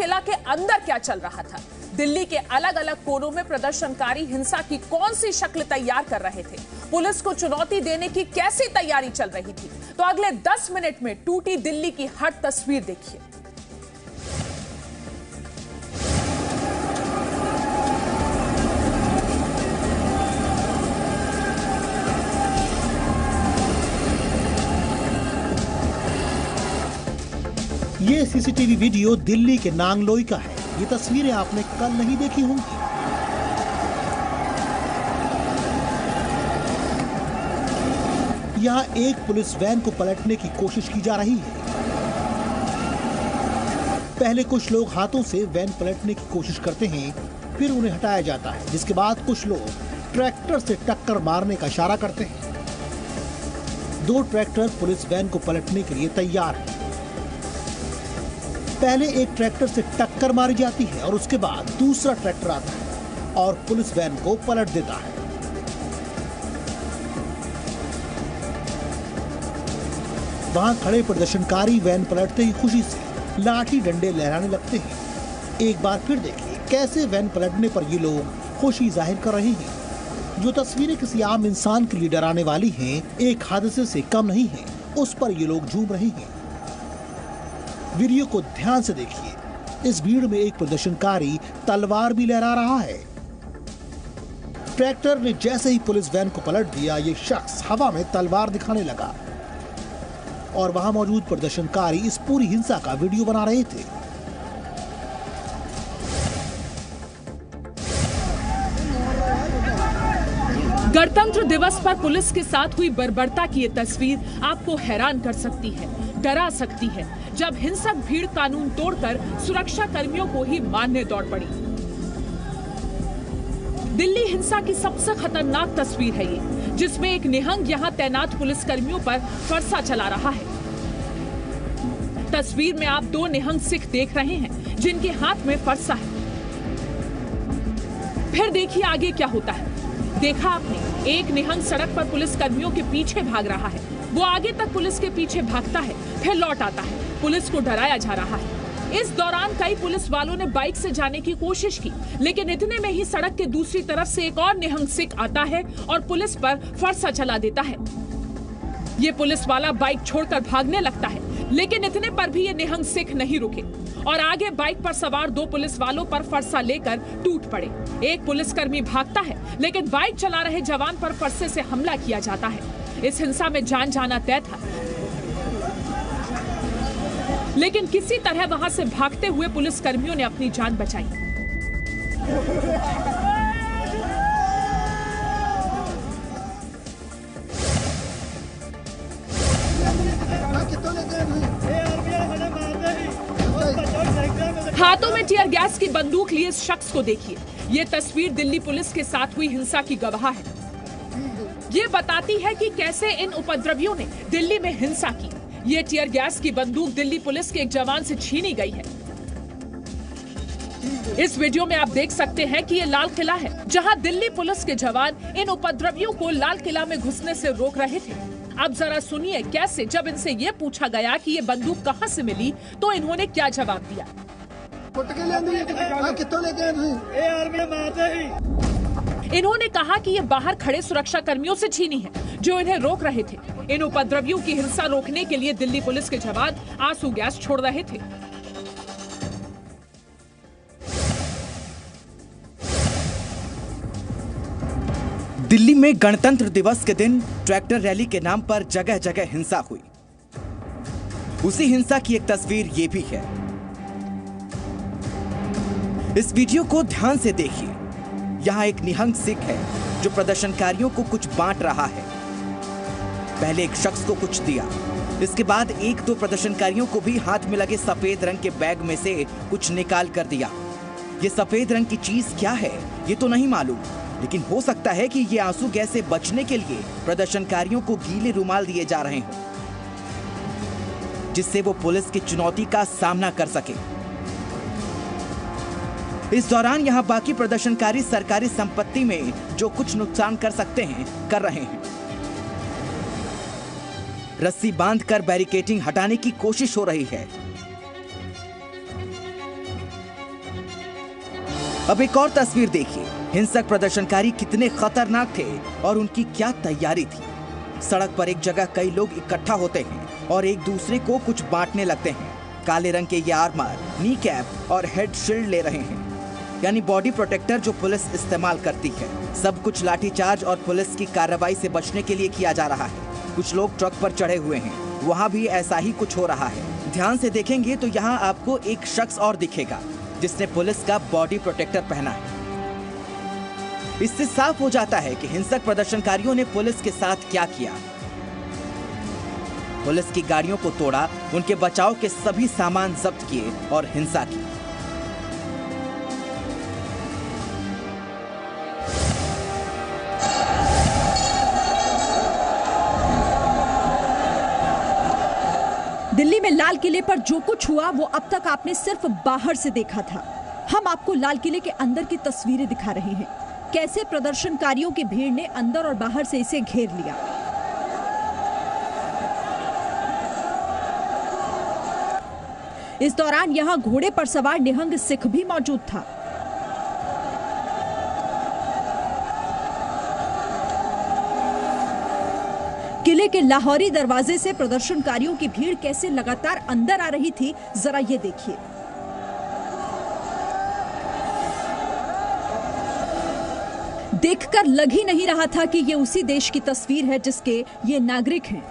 किला के अंदर क्या चल रहा था, दिल्ली के अलग अलग कोनों में प्रदर्शनकारी हिंसा की कौन सी शक्ल तैयार कर रहे थे, पुलिस को चुनौती देने की कैसी तैयारी चल रही थी, तो अगले 10 मिनट में टूटी दिल्ली की हर तस्वीर देखिए। ये सीसीटीवी वीडियो दिल्ली के नांगलोई का है। ये तस्वीरें आपने कल नहीं देखी होंगी। यहाँ एक पुलिस वैन को पलटने की कोशिश की जा रही है। पहले कुछ लोग हाथों से वैन पलटने की कोशिश करते हैं, फिर उन्हें हटाया जाता है, जिसके बाद कुछ लोग ट्रैक्टर से टक्कर मारने का इशारा करते हैं। 2 ट्रैक्टर पुलिस वैन को पलटने के लिए तैयार हैं। पहले एक ट्रैक्टर से टक्कर मारी जाती है और उसके बाद दूसरा ट्रैक्टर आता है और पुलिस वैन को पलट देता है। वहां खड़े प्रदर्शनकारी वैन पलटते ही खुशी से लाठी डंडे लहराने लगते हैं। एक बार फिर देखिए कैसे वैन पलटने पर ये लोग खुशी जाहिर कर रहे हैं। जो तस्वीरें किसी आम इंसान के लिए डराने वाली हैं, एक हादसे से कम नहीं है, उस पर ये लोग झूम रहे हैं। वीडियो को ध्यान से देखिए। इस भीड़ में एक प्रदर्शनकारी तलवार भी लहरा रहा है। ट्रैक्टर ने जैसे ही पुलिस वैन को पलट दिया, ये शख्स हवा में तलवार दिखाने लगा और वहां मौजूद प्रदर्शनकारी इस पूरी हिंसा का वीडियो बना रहे थे। गणतंत्र दिवस पर पुलिस के साथ हुई बर्बरता की ये तस्वीर आपको हैरान कर सकती है, डरा सकती है, जब हिंसक भीड़ कानून तोड़कर सुरक्षा कर्मियों को ही मारने दौड़ पड़ी। दिल्ली हिंसा की सबसे खतरनाक तस्वीर है ये, जिसमें एक निहंग यहां तैनात पुलिस कर्मियों पर फरसा चला रहा है। तस्वीर में आप 2 निहंग सिख देख रहे हैं, जिनके हाथ में फरसा है। फिर देखिए आगे क्या होता है। देखा आपने, एक निहंग सड़क पर पुलिस कर्मियों के पीछे भाग रहा है। वो आगे तक पुलिस के पीछे भागता है, फिर लौट आता है। पुलिस को डराया जा रहा है। इस दौरान कई पुलिस वालों ने बाइक से जाने की कोशिश की, लेकिन इतने में ही सड़क के दूसरी तरफ से एक और निहंग सिख आता है और पुलिस पर फरसा चला देता है। ये पुलिस वाला बाइक छोड़कर भागने लगता है, लेकिन इतने पर भी ये निहंग सिख नहीं रुके और आगे बाइक पर सवार 2 पुलिस वालों पर फरसा लेकर टूट पड़े। एक पुलिसकर्मी भागता है, लेकिन बाइक चला रहे जवान पर फरसे से हमला किया जाता है। इस हिंसा में जान जाना तय था, लेकिन किसी तरह वहां से भागते हुए पुलिसकर्मियों ने अपनी जान बचाई। हाथों में टीयर गैस की बंदूक लिए इस शख्स को देखिए। ये तस्वीर दिल्ली पुलिस के साथ हुई हिंसा की गवाह है। ये बताती है कि कैसे इन उपद्रवियों ने दिल्ली में हिंसा की। ये टीयर गैस की बंदूक दिल्ली पुलिस के एक जवान से छीनी गई है। इस वीडियो में आप देख सकते हैं कि ये लाल किला है, जहां दिल्ली पुलिस के जवान इन उपद्रवियों को लाल किला में घुसने से रोक रहे थे। अब जरा सुनिए कैसे जब इनसे ये पूछा गया कि ये बंदूक कहां से मिली, तो इन्होंने क्या जवाब दिया। इन्होंने कहा कि ये बाहर खड़े सुरक्षा कर्मियों से छीनी है, जो इन्हें रोक रहे थे। इन उपद्रवियों की हिंसा रोकने के लिए दिल्ली पुलिस के जवान आंसू गैस छोड़ रहे थे। दिल्ली में गणतंत्र दिवस के दिन ट्रैक्टर रैली के नाम पर जगह जगह हिंसा हुई। उसी हिंसा की एक तस्वीर ये भी है। इस वीडियो को ध्यान से देखिए। यहाँ एक निहंग सिख है जो प्रदर्शनकारियों को कुछ बांट रहा है। पहले एक शख्स को कुछ दिया, इसके बाद 1-2 प्रदर्शनकारियों को भी हाथ में लगे सफेद रंग के बैग में से कुछ निकाल कर दिया। ये सफेद रंग की चीज क्या है ये तो नहीं मालूम, लेकिन हो सकता है कि ये आंसू गैस से बचने के लिए प्रदर्शनकारियों को गीले रुमाल दिए जा रहे हों, जिससे वो पुलिस की चुनौती का सामना कर सके। इस दौरान यहां बाकी प्रदर्शनकारी सरकारी संपत्ति में जो कुछ नुकसान कर सकते हैं कर रहे हैं। रस्सी बांधकर बैरिकेडिंग हटाने की कोशिश हो रही है। अब एक और तस्वीर देखिए। हिंसक प्रदर्शनकारी कितने खतरनाक थे और उनकी क्या तैयारी थी। सड़क पर एक जगह कई लोग इकट्ठा होते हैं और एक दूसरे को कुछ बांटने लगते हैं। काले रंग के ये आर्मर, नी कैप और हेड शील्ड ले रहे हैं, यानी बॉडी प्रोटेक्टर जो पुलिस इस्तेमाल करती है। सब कुछ लाठीचार्ज और पुलिस की कार्रवाई से बचने के लिए किया जा रहा है। कुछ लोग ट्रक पर चढ़े हुए हैं, वहाँ भी ऐसा ही कुछ हो रहा है। ध्यान से देखेंगे तो यहाँ आपको एक शख्स और दिखेगा जिसने पुलिस का बॉडी प्रोटेक्टर पहना है। इससे साफ हो जाता है कि हिंसक प्रदर्शनकारियों ने पुलिस के साथ क्या किया। पुलिस की गाड़ियों को तोड़ा, उनके बचाव के सभी सामान जब्त किए और हिंसा की। दिल्ली में लाल किले पर जो कुछ हुआ वो अब तक आपने सिर्फ बाहर से देखा था। हम आपको लाल किले के अंदर की तस्वीरें दिखा रहे हैं, कैसे प्रदर्शनकारियों की भीड़ ने अंदर और बाहर से इसे घेर लिया। इस दौरान यहां घोड़े पर सवार निहंग सिख भी मौजूद था। किले के लाहौरी दरवाजे से प्रदर्शनकारियों की भीड़ कैसे लगातार अंदर आ रही थी, जरा ये देखिए। देखकर लग ही नहीं रहा था कि ये उसी देश की तस्वीर है जिसके ये नागरिक हैं।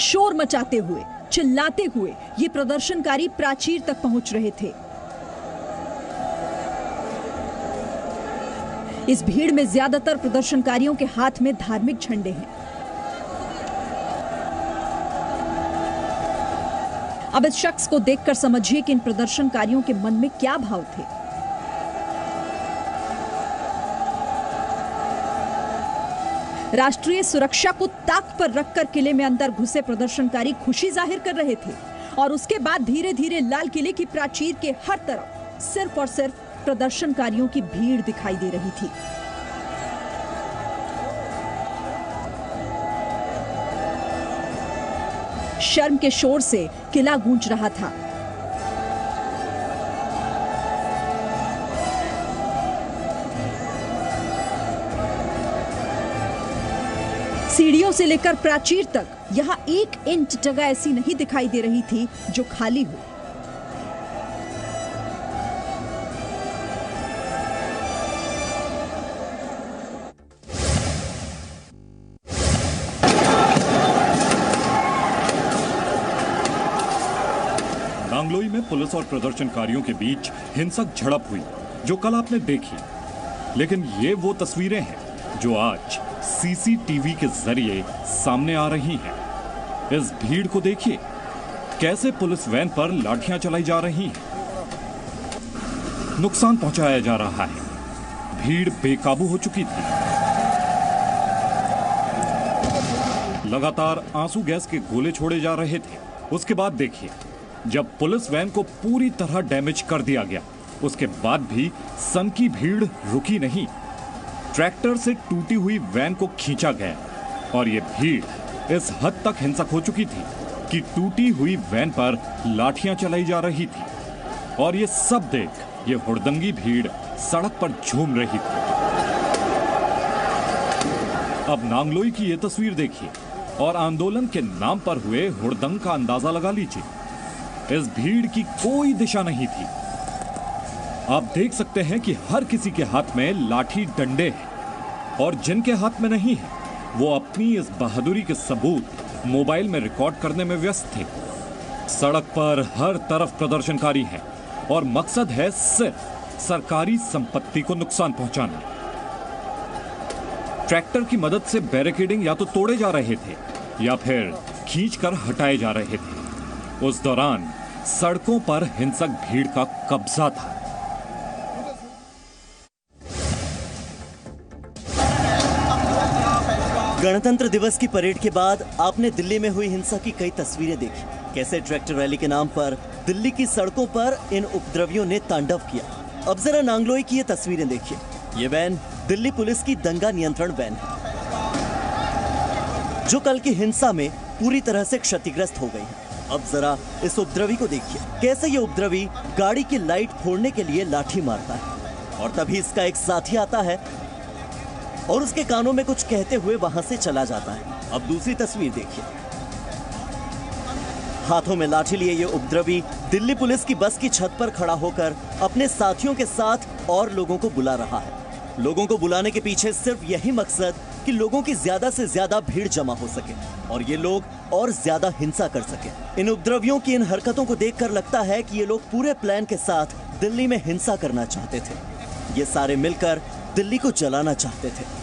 शोर मचाते हुए, चिल्लाते हुए ये प्रदर्शनकारी प्राचीर तक पहुंच रहे थे। इस भीड़ में ज्यादातर प्रदर्शनकारियों के हाथ में धार्मिक झंडे हैं। अब इस शख्स को देखकर समझिए कि इन प्रदर्शनकारियों के मन में क्या भाव थे। राष्ट्रीय सुरक्षा को ताक पर रखकर किले में अंदर घुसे प्रदर्शनकारी खुशी जाहिर कर रहे थे और उसके बाद धीरे धीरे लाल किले की प्राचीर के हर तरफ सिर्फ और सिर्फ प्रदर्शनकारियों की भीड़ दिखाई दे रही थी। शर्म के शोर से किला गूंज रहा था। सीढ़ियों से लेकर प्राचीर तक यहां 1 इंच जगह ऐसी नहीं दिखाई दे रही थी जो खाली हो। नांगलोई में पुलिस और प्रदर्शनकारियों के बीच हिंसक झड़प हुई जो कल आपने देखी, लेकिन ये वो तस्वीरें हैं जो आज सीसीटीवी के जरिए सामने आ रही हैं। इस भीड़ को देखिए, कैसे पुलिस वैन पर लाठियां चलाई जा रही हैं, नुकसान पहुंचाया जा रहा है। भीड़ बेकाबू हो चुकी थी। लगातार आंसू गैस के गोले छोड़े जा रहे थे। उसके बाद देखिए, जब पुलिस वैन को पूरी तरह डैमेज कर दिया गया, उसके बाद भी सन की भीड़ रुकी नहीं। ट्रैक्टर से टूटी हुई वैन को खींचा गया और ये भीड़ इस हद तक हिंसक हो चुकी थी कि टूटी हुई वैन पर लाठियां चलाई जा रही थी और ये सब देख ये हुड़दंगी भीड़ सड़क पर झूम रही थी। अब नांगलोई की ये तस्वीर देखिए और आंदोलन के नाम पर हुए हुड़दंग का अंदाजा लगा लीजिए। इस भीड़ की कोई दिशा नहीं थी। आप देख सकते हैं कि हर किसी के हाथ में लाठी डंडे हैं और जिनके हाथ में नहीं है वो अपनी इस बहादुरी के सबूत मोबाइल में रिकॉर्ड करने में व्यस्त थे। सड़क पर हर तरफ प्रदर्शनकारी हैं और मकसद है सिर्फ सरकारी संपत्ति को नुकसान पहुंचाना। ट्रैक्टर की मदद से बैरिकेडिंग या तो तोड़े जा रहे थे या फिर खींचकर हटाए जा रहे थे। उस दौरान सड़कों पर हिंसक भीड़ का कब्जा था। गणतंत्र दिवस की परेड के बाद आपने दिल्ली में हुई हिंसा की कई तस्वीरें देखी। कैसे ट्रैक्टर रैली के नाम पर दिल्ली की सड़कों पर इन उपद्रवियों ने तांडव किया। अब जरा नांगलोई की ये तस्वीरें देखिए। ये वैन दिल्ली पुलिस की दंगा नियंत्रण वैन है जो कल की हिंसा में पूरी तरह से क्षतिग्रस्त हो गई है। अब जरा इस उपद्रवी को देखिए, कैसे ये उपद्रवी गाड़ी की लाइट फोड़ने के लिए लाठी मारता है और तभी इसका एक साथी आता है और उसके कानों में कुछ कहते हुए वहां से चला जाता है। अब दूसरी तस्वीर देखिए, हाथों में लाठी लिए ये उपद्रवी दिल्ली पुलिस की बस की छत पर खड़ा होकर अपने साथियों के साथ और लोगों को बुला रहा है। लोगों को बुलाने के पीछे सिर्फ यही मकसद कि लोगों की ज्यादा से ज्यादा भीड़ जमा हो सके और ये लोग और ज्यादा हिंसा कर सके। इन उपद्रवियों की इन हरकतों को देखकर लगता है कि ये लोग पूरे प्लान के साथ दिल्ली में हिंसा करना चाहते थे। ये सारे मिलकर दिल्ली को जलाना चाहते थे।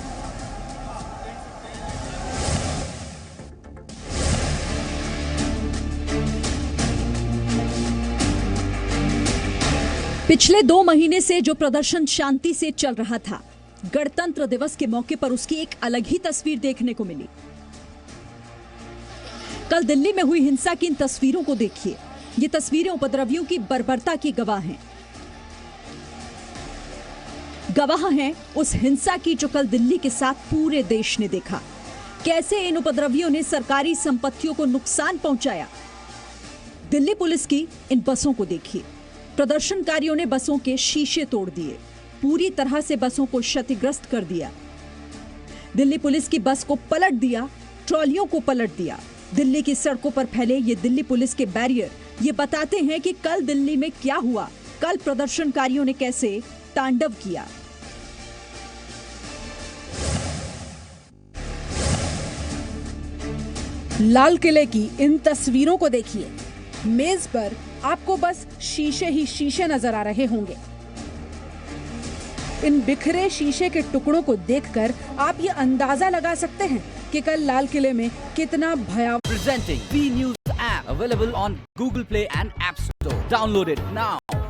पिछले 2 महीने से जो प्रदर्शन शांति से चल रहा था, गणतंत्र दिवस के मौके पर उसकी एक अलग ही तस्वीर देखने को मिली। कल दिल्ली में हुई हिंसा की इन तस्वीरों को देखिए। ये तस्वीरें उपद्रवियों की बर्बरता की गवाह हैं। गवाह हैं उस हिंसा की जो कल दिल्ली के साथ पूरे देश ने देखा। कैसे इन उपद्रवियों ने सरकारी संपत्तियों को नुकसान पहुंचाया। दिल्ली पुलिस की इन बसों को देखिए। प्रदर्शनकारियों ने बसों के शीशे तोड़ दिए, पूरी तरह से बसों को क्षतिग्रस्त कर दिया। दिल्ली पुलिस की बस को पलट दिया, ट्रॉलियों को पलट दिया। दिल्ली की सड़कों पर फैले ये दिल्ली पुलिस के बैरियर ये बताते हैं कि कल दिल्ली में क्या हुआ, कल प्रदर्शनकारियों ने कैसे तांडव किया। लाल किले की इन तस्वीरों को देखिए। मेज पर आपको बस शीशे ही शीशे नजर आ रहे होंगे। इन बिखरे शीशे के टुकड़ों को देखकर आप ये अंदाजा लगा सकते हैं कि कल लाल किले में कितना भयावह। Presenting B News app available on Google Play and App Store. Download it now.